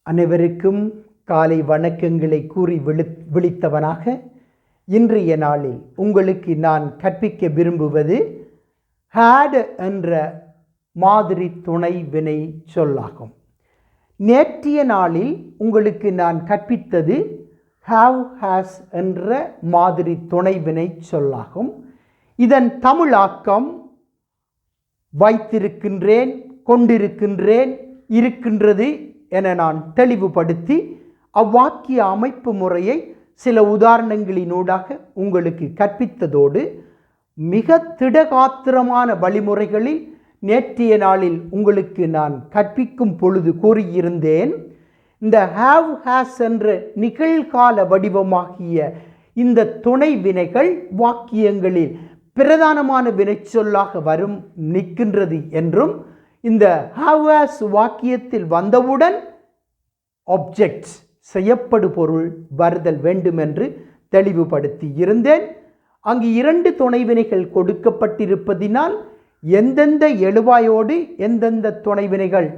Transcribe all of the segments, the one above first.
அனைவருக்கும் காலை வணக்கங்களை கூறி விழித்தவனாக இன்றைய நாளில் உங்களுக்கு நான் கற்பிக்க விரும்புவது had என்ற மாதிரி துணை வினை சொல்லாகும். நேற்றைய நாளில் உங்களுக்கு நான் கற்பித்தது have has என்ற மாதிரி துணை வினை சொல்லாகும். இதன் தமிழாக்கம் வைத்திருக்கின்றேன், கொண்டிருக்கின்றேன், இருக்கின்றது என நான் தெளிவுபடுத்தி அவ்வாக்கிய அமைப்பு முறையை சில உதாரணங்களினூடாக உங்களுக்கு கற்பித்ததோடு மிக திடகாத்திரமான வழிமுறைகளில் நேற்றைய நாளில் உங்களுக்கு நான் கற்பிக்கும் பொழுது கூறியிருந்தேன். இந்த have has என்ற நிகழ்கால வடிவமாகிய இந்த துணை வினைகள் வாக்கியங்களில் பிரதானமான வினைச்சொல்லாக வரும் நிற்கின்றது என்றும், இந்த have has வாக்கியத்தில் வந்தவுடன் ஆப்ஜெக்ட்ஸ் செய்யப்படு பொருள் வருதல் வேண்டும் என்று தெளிவுபடுத்தி இருந்தேன். அங்கு 2 துணைவினைகள் கொடுக்கப்பட்டிருப்பதினால் எந்தெந்த எழுவாயோடு எந்தெந்த துணைவினைகள்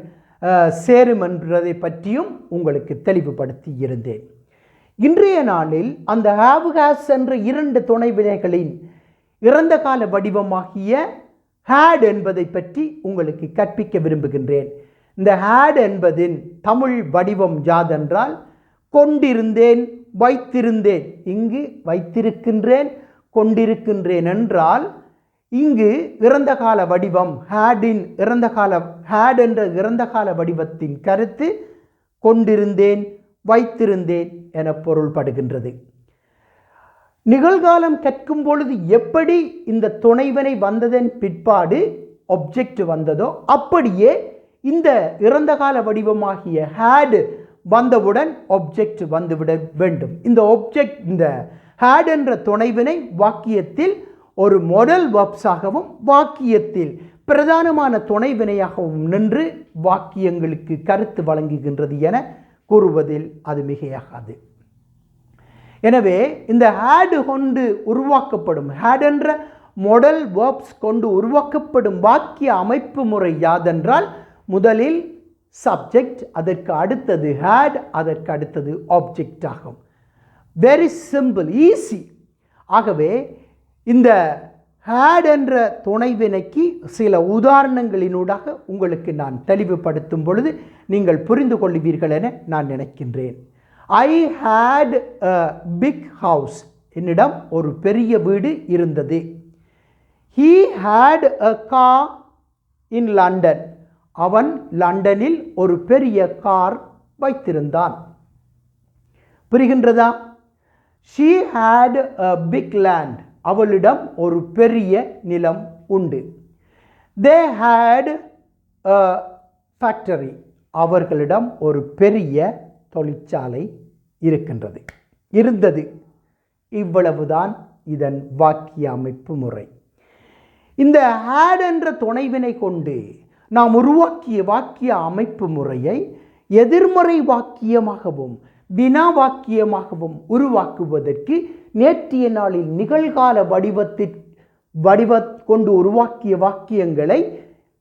சேரும் என்பதை பற்றியும் உங்களுக்கு தெளிவுபடுத்தி இருந்தேன். இன்றைய நாளில் அந்த have has என்ற 2 துணைவினைகளின் இறந்த கால வடிவமாகிய had என்பதை பற்றி உங்களுக்கு கற்பிக்க விரும்புகின்றேன். இந்த had என்பதின் தமிழ் வடிவம் யாதென்றால் கொண்டிருந்தேன், வைத்திருந்தேன். இங்கு வைத்திருக்கின்றேன், கொண்டிருக்கின்றேன் என்றால் இங்கு இறந்த கால வடிவம் had என்ற இறந்த கால வடிவத்தின் கருத்து கொண்டிருந்தேன், வைத்திருந்தேன் என பொருள்படுகின்றது. நிகழ்காலம் கற்கும் பொழுது எப்படி இந்த துணைவினை வந்ததன் பிற்பாடு ஆப்ஜெக்ட் வந்ததோ அப்படியே இந்த இறந்த கால வடிவமாகிய had வந்தவுடன் ஆப்ஜெக்ட் வந்துவிட வேண்டும். இந்த had என்ற துணைவினை வாக்கியத்தில் ஒரு மாடல் வெர்ப்ஸாகவும் வாக்கியத்தில் பிரதானமான துணைவினையாகவும் நின்று வாக்கியங்களுக்கு கருத்து வழங்குகின்றது என கூறுவதில் அது மிகையாகாது. எனவே இந்த had கொண்டு உருவாக்கப்படும் had என்ற மாடல் வெர்ப்ஸ் கொண்டு உருவாக்கப்படும் வாக்கிய அமைப்பு முறை யாதென்றால் முதலில் சப்ஜெக்ட், அதற்கு அடுத்தது had, அதற்கு அடுத்தது ஆப்ஜெக்ட் ஆகும். Very simple, easy. ஆகவே இந்த had என்ற துணைவினைக்கு சில உதாரணங்களினூடாக உங்களுக்கு நான் தெளிவுபடுத்தும் பொழுது நீங்கள் புரிந்து கொள்வீர்கள் என நான் நினைக்கின்றேன். I had a big house. என்னிடம் ஒரு பெரிய வீடு இருந்தது. He had a car in London. அவன் லண்டனில் ஒரு பெரிய கார் வைத்திருந்தான். புரிகின்றதா? She had a big land. அவளிடம் ஒரு பெரிய நிலம் உண்டு. They had a factory. அவர்களிடம் ஒரு பெரிய தொழிற்சாலை இருந்தது. இவ்வளவுதான் இதன் வாக்கிய அமைப்பு முறை. இந்த had என்ற துணைவினை கொண்டு நாம் உருவாக்கிய வாக்கிய அமைப்பு முறையை எதிர்மறை வாக்கியமாகவும் வினா வாக்கியமாகவும் உருவாக்குவதற்கு நேற்றைய நாளில் நிகழ்கால கொண்டு உருவாக்கிய வாக்கியங்களை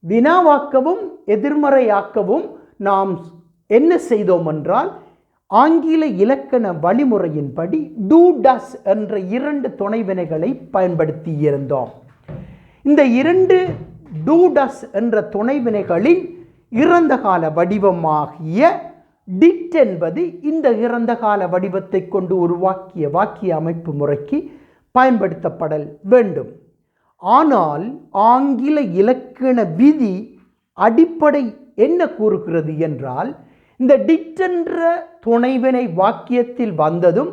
வினாவாக்கவும் எதிர்மறையாக்கவும் நாம் என்ன செய்தோம் என்றால் ஆங்கில இலக்கண வழிமுறையின்படி do does என்ற 2 துணைவினைகளை பயன்படுத்தி இருந்தோம். இந்த 2 do does என்ற துணைவினைகளின் இறந்த கால வடிவமாகிய did என்பது இந்த இறந்த கால வடிவத்தை கொண்டு உருவாக்கிய வாக்கிய அமைப்பு முறைக்கு பயன்படுத்தப்படல் வேண்டும். ஆனால் ஆங்கில இலக்கண விதி அடிப்படை என்ன கூறுகிறது என்றால் இந்த did என்ற துணைவினை வாக்கியத்தில் வந்ததும்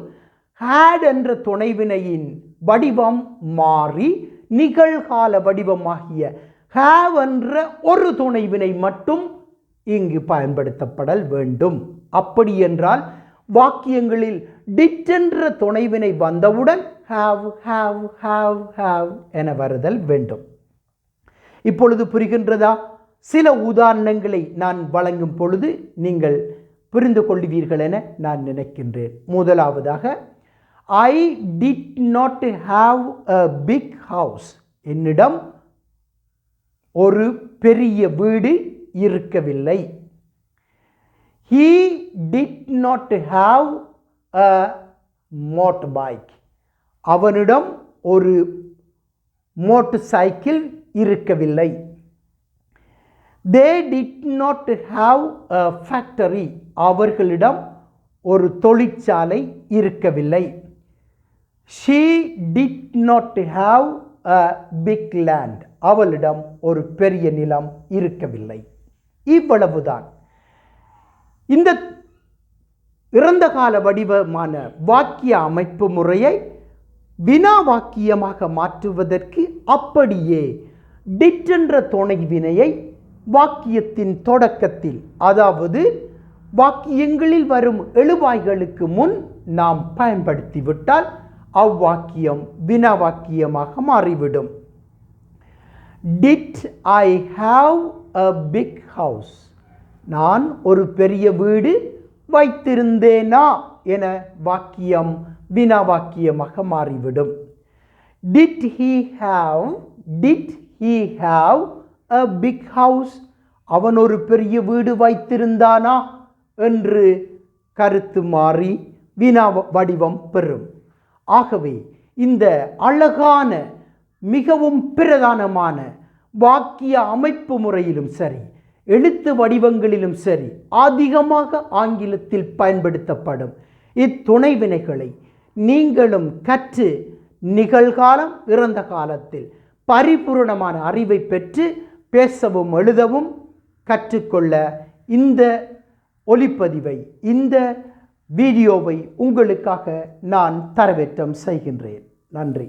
had என்ற துணைவினையின் வடிவம் மாறி நிகழ்கால வடிவமாகிய have என்ற ஒரு துணைவினை மட்டும் இங்கு பயன்படுத்தப்படல் வேண்டும். அப்படி என்றால் வாக்கியங்களில் did என்ற துணைவினை வந்தவுடன் have என வருதல் வேண்டும். இப்பொழுது புரிகின்றதா? சில உதாரணங்களை நான் வழங்கும் பொழுது நீங்கள் புரிந்து கொள்வீர்கள் என நான் நினைக்கின்றேன். முதலாவதாக I did not have a big house. என்னிடம் ஒரு பெரிய வீடு இருக்கவில்லை. He did not have a motorbike. அவனிடம் ஒரு மோட்டார் சைக்கிள் இருக்கவில்லை. They did not have a factory. அவர்களிடம் ஒரு தொழிற்சாலை இருக்கவில்லை. She did not have a big land. அவளிடம் ஒரு பெரிய நிலம் இருக்கவில்லை. இவ்வளவுதான். இந்த இறந்த கால வடிவமான வாக்கிய அமைப்பு முறையை வினா வாக்கியமாக மாற்றுவதற்கு அப்படியே டிட் என்ற துணை வினையை வாக்கியத்தின் தொடக்கத்தில், அதாவது வாக்கியங்களில் வரும் எழுவாய்களுக்கு முன் நாம் பயன்படுத்திவிட்டால் அவ்வாக்கியம் வினா வாக்கியமாக மாறிவிடும். Did I have a big house? நான் ஒரு பெரிய வீடு வைத்திருந்தேனா என வாக்கியம் வினா வாக்கியமாக மாறிவிடும். Did he have a big house? அவன் ஒரு பெரிய வீடு வைத்திருந்தானா என்று கருத்து மாறி வினா வடிவம் பெறும். ஆகவே இந்த அழகான மிகவும் பிரதானமான வாக்கிய அமைப்பு முறையிலும் சரி, எழுத்து வடிவங்களிலும் சரி, அதிகமாக ஆங்கிலத்தில் பயன்படுத்தப்படும் இத்துணை வினைகளை நீங்களும் கற்று நிகழ்காலம் இறந்த காலத்தில் பரிபூரணமான அறிவை பெற்று பேசவும் எழுதவும் கற்றுக்கொள்ள இந்த ஒலிப்பதிவை, இந்த வீடியோவை உங்களுக்காக நான் தரவேற்றம் செய்கின்றேன். நன்றி.